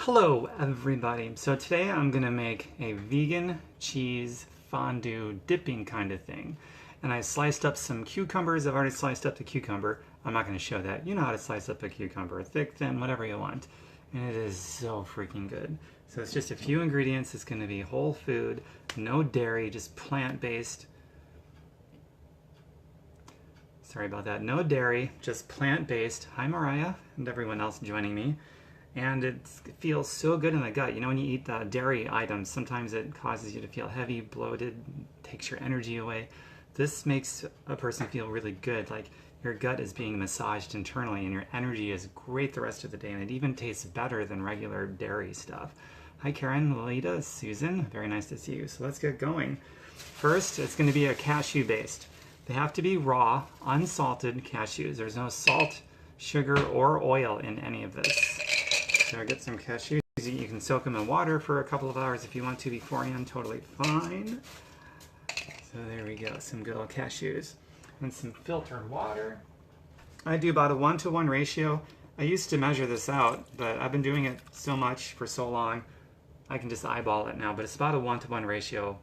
Hello everybody. So today I'm going to make a vegan cheese fondue dipping kind of thing. And I sliced up some cucumbers. I've already sliced up the cucumber. I'm not going to show that. You know how to slice up a cucumber. Thick, thin, whatever you want. And it is so freaking good. So it's just a few ingredients. It's going to be whole food, no dairy, just plant-based. Sorry about that. No dairy, just plant-based. Hi Mariah and everyone else joining me. And it feels so good in the gut. You know, when you eat dairy items, sometimes it causes you to feel heavy, bloated, takes your energy away. This makes a person feel really good, like your gut is being massaged internally and your energy is great the rest of the day, and it even tastes better than regular dairy stuff. Hi Karen, Lolita, Susan, very nice to see you. So let's get going. First, it's going to be a cashew based. They have to be raw, unsalted cashews. There's no salt, sugar, or oil in any of this. So get some cashews. You can soak them in water for a couple of hours if you want to beforehand, totally fine. So there we go, some good old cashews. And some filtered water. I do about a 1-to-1 ratio. I used to measure this out, but I've been doing it so much for so long, I can just eyeball it now, but it's about a 1-to-1 ratio.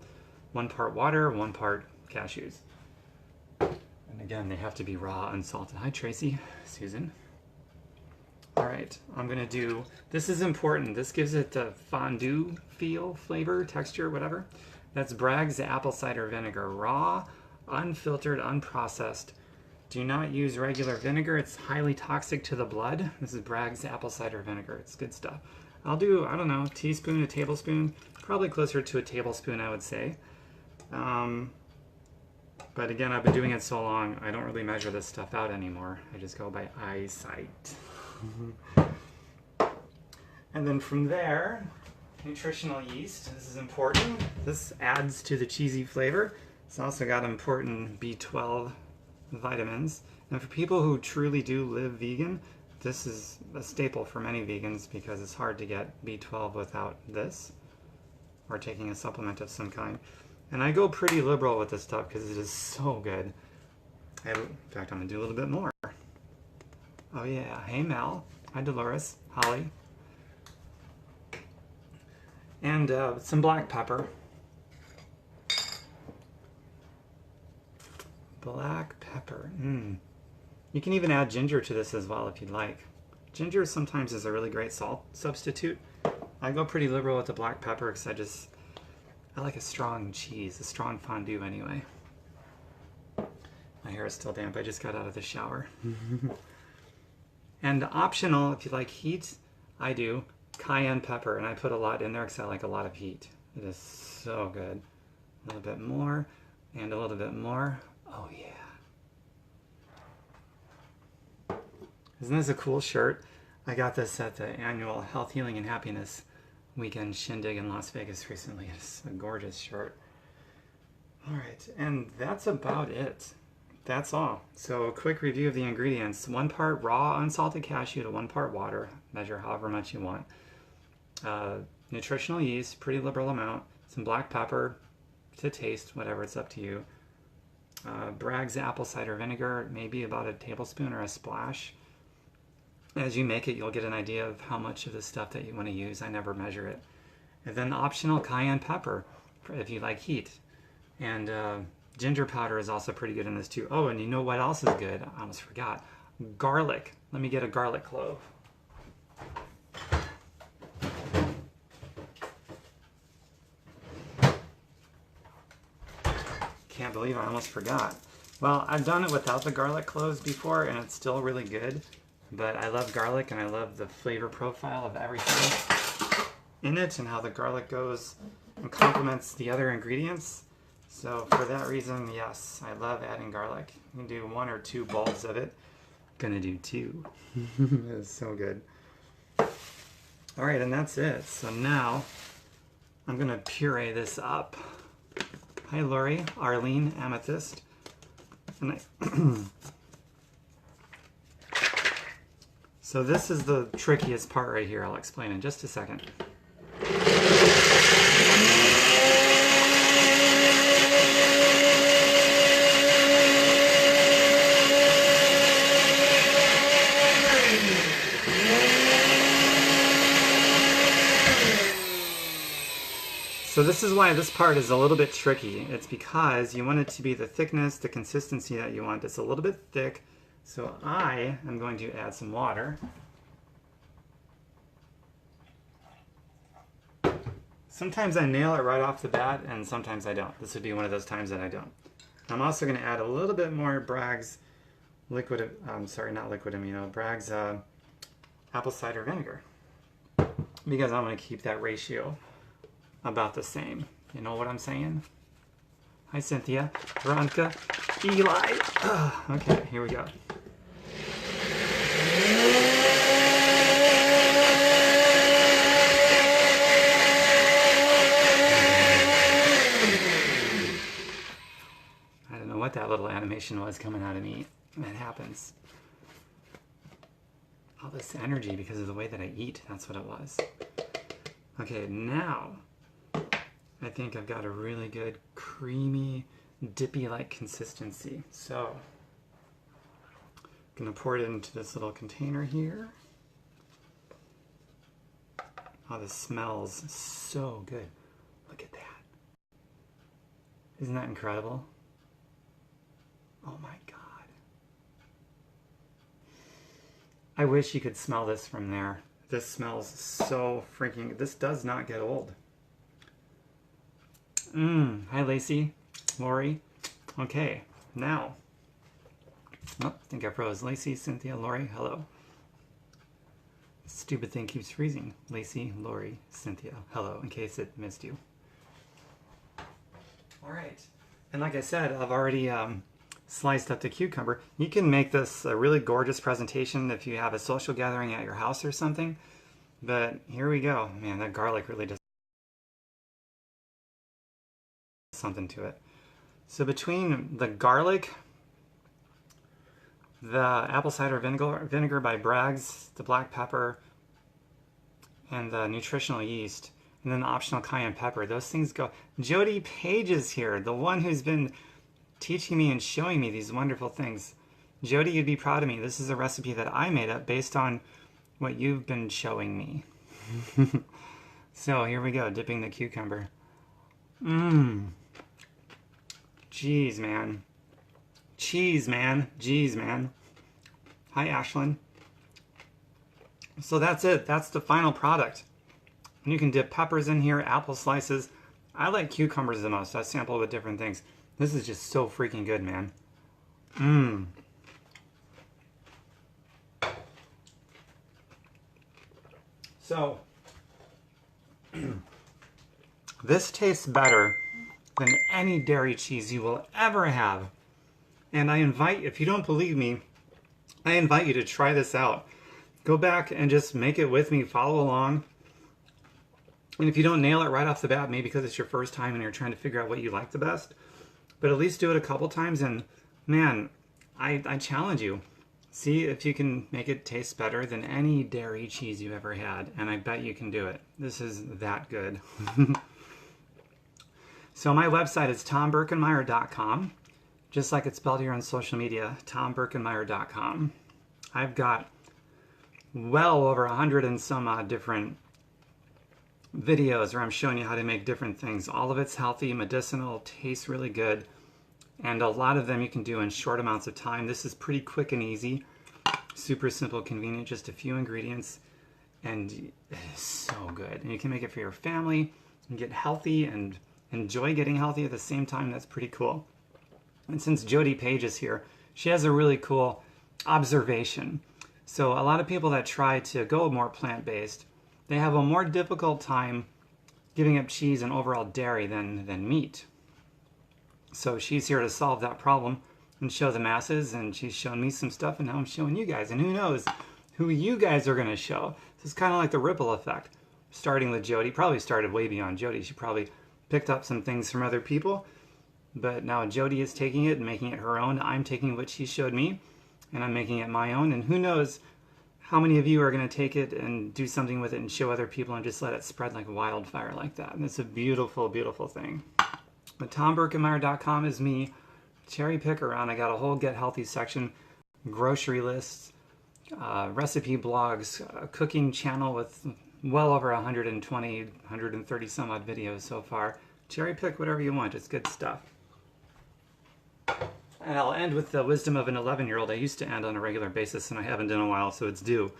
1 part water, 1 part cashews. And again, they have to be raw, unsalted. Hi Tracy, Susan. All right, I'm gonna do, this is important. This gives it a fondue feel, flavor, texture, whatever. That's Bragg's apple cider vinegar, raw, unfiltered, unprocessed. Do not use regular vinegar. It's highly toxic to the blood. This is Bragg's apple cider vinegar. It's good stuff. I'll do, I don't know, a teaspoon, a tablespoon, probably closer to a tablespoon, I would say. But again, I've been doing it so long, I don't really measure this stuff out anymore. I just go by eyesight. And then from there, nutritional yeast. This is important. This adds to the cheesy flavor. It's also got important B12 vitamins. And for people who truly do live vegan, this is a staple for many vegans because it's hard to get B12 without this or taking a supplement of some kind. And I go pretty liberal with this stuff because it is so good. In fact, I'm going to do a little bit more. Oh yeah, hey Mel, hi Dolores, Holly. And some black pepper. Black pepper, You can even add ginger to this as well if you'd like. Ginger sometimes is a really great salt substitute. I go pretty liberal with the black pepper because I like a strong cheese, a strong fondue anyway. My hair is still damp, I just got out of the shower. And optional, if you like heat, I do cayenne pepper, and I put a lot in there because I like a lot of heat. It is so good. A little bit more, and a little bit more. Oh yeah. Isn't this a cool shirt? I got this at the annual Health, Healing, and Happiness weekend shindig in Las Vegas recently. It's a gorgeous shirt. All right, and that's about it. That's all. So a quick review of the ingredients. 1 part raw unsalted cashew to 1 part water. Measure however much you want. Nutritional yeast, pretty liberal amount. Some black pepper to taste, whatever, it's up to you. Bragg's apple cider vinegar, maybe about a tablespoon or a splash. As you make it, you'll get an idea of how much of the stuff that you want to use. I never measure it. And then optional cayenne pepper, if you like heat. And ginger powder is also pretty good in this too. Oh, and you know what else is good? I almost forgot. Garlic. Let me get a garlic clove. Can't believe I almost forgot. Well, I've done it without the garlic cloves before and it's still really good. But I love garlic and I love the flavor profile of everything in it and how the garlic goes and complements the other ingredients. So for that reason, yes, I love adding garlic. You can do 1 or 2 bulbs of it. Gonna do 2. It's so good. All right, and that's it. So now I'm gonna puree this up. Hi Lori, Arlene, Amethyst. And so this is the trickiest part right here. I'll explain in just a second. So this is why this part is a little bit tricky. It's because you want it to be the thickness, the consistency that you want. It's a little bit thick. So I am going to add some water. Sometimes I nail it right off the bat, and sometimes I don't. This would be one of those times that I don't. I'm also going to add a little bit more Bragg's liquid, sorry, not liquid amino, Bragg's apple cider vinegar. Because I'm going to keep that ratio about the same. You know what I'm saying? Hi, Cynthia, Veronica, Eli. Okay, here we go. I don't know what that little animation was coming out of me. That happens. All this energy because of the way that I eat. That's what it was. Okay, now I think I've got a really good creamy, dippy-like consistency. So I'm gonna pour it into this little container here. Oh, this smells so good. Look at that. Isn't that incredible? Oh my God. I wish you could smell this from there. This smells so freaking, this does not get old. Hi Lacey, Lori. Okay, now, oh, I think I froze. Lacey, Cynthia, Lori, hello. Stupid thing keeps freezing. Lacey, Lori, Cynthia, hello, in case it missed you. All right, and like I said, I've already sliced up the cucumber. You can make this a really gorgeous presentation if you have a social gathering at your house or something. But here we go. Man, that garlic really does something to it. So between the garlic, the apple cider vinegar by Bragg's, the black pepper, and the nutritional yeast, and then the optional cayenne pepper, those things go. Jody Page is here, the one who's been teaching me and showing me these wonderful things. Jody, you'd be proud of me. This is a recipe that I made up based on what you've been showing me. So here we go, dipping the cucumber. Cheese, man. Cheese, man. Jeez, man. Hi, Ashlyn. So that's it. That's the final product. And you can dip peppers in here, apple slices. I like cucumbers the most. I sampled with different things. This is just so freaking good, man. So, this tastes better than any dairy cheese you will ever have. And I invite, if you don't believe me, I invite you to try this out. Go back and just make it with me, follow along. And if you don't nail it right off the bat, maybe because it's your first time and you're trying to figure out what you like the best, but at least do it a couple times, and man, I challenge you. See if you can make it taste better than any dairy cheese you've ever had, and I bet you can do it. This is that good. So my website is tombirkenmeyer.com, just like it's spelled here on social media, tombirkenmeyer.com. I've got well over 100 and some odd different videos where I'm showing you how to make different things. All of it's healthy, medicinal, tastes really good, and a lot of them you can do in short amounts of time. This is pretty quick and easy, super simple, convenient, just a few ingredients, and it is so good. And you can make it for your family and get healthy and enjoy getting healthy at the same time. That's pretty cool. And since Jody Page is here, she has a really cool observation. So a lot of people that try to go more plant-based, they have a more difficult time giving up cheese and overall dairy than meat. So she's here to solve that problem and show the masses, and she's shown me some stuff, and now I'm showing you guys, and who knows who you guys are going to show. So it's kind of like the ripple effect. Starting with Jody, probably started way beyond Jody. She probably picked up some things from other people, but now Jody is taking it and making it her own. I'm taking what she showed me, and I'm making it my own, and who knows how many of you are going to take it and do something with it and show other people and just let it spread like wildfire like that. And it's a beautiful, beautiful thing. But tombirkenmeyer.com is me. Cherry pick around. I got a whole Get Healthy section, grocery lists, recipe blogs, a cooking channel with well over 120, 130 some odd videos so far. Cherry pick whatever you want, it's good stuff. And I'll end with the wisdom of an 11-year-old. I used to end on a regular basis, and I haven't in a while, so it's due.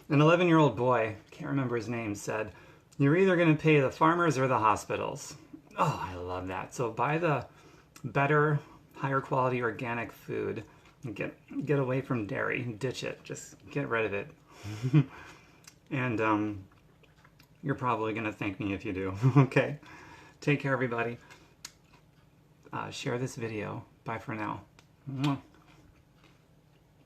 An 11-year-old boy, can't remember his name, said, "You're either going to pay the farmers or the hospitals." Oh, I love that. So buy the better, higher quality organic food. And get away from dairy. Ditch it. Just get rid of it. And you're probably going to thank me if you do. Okay. Take care, everybody. Share this video. Bye for now. Mwah.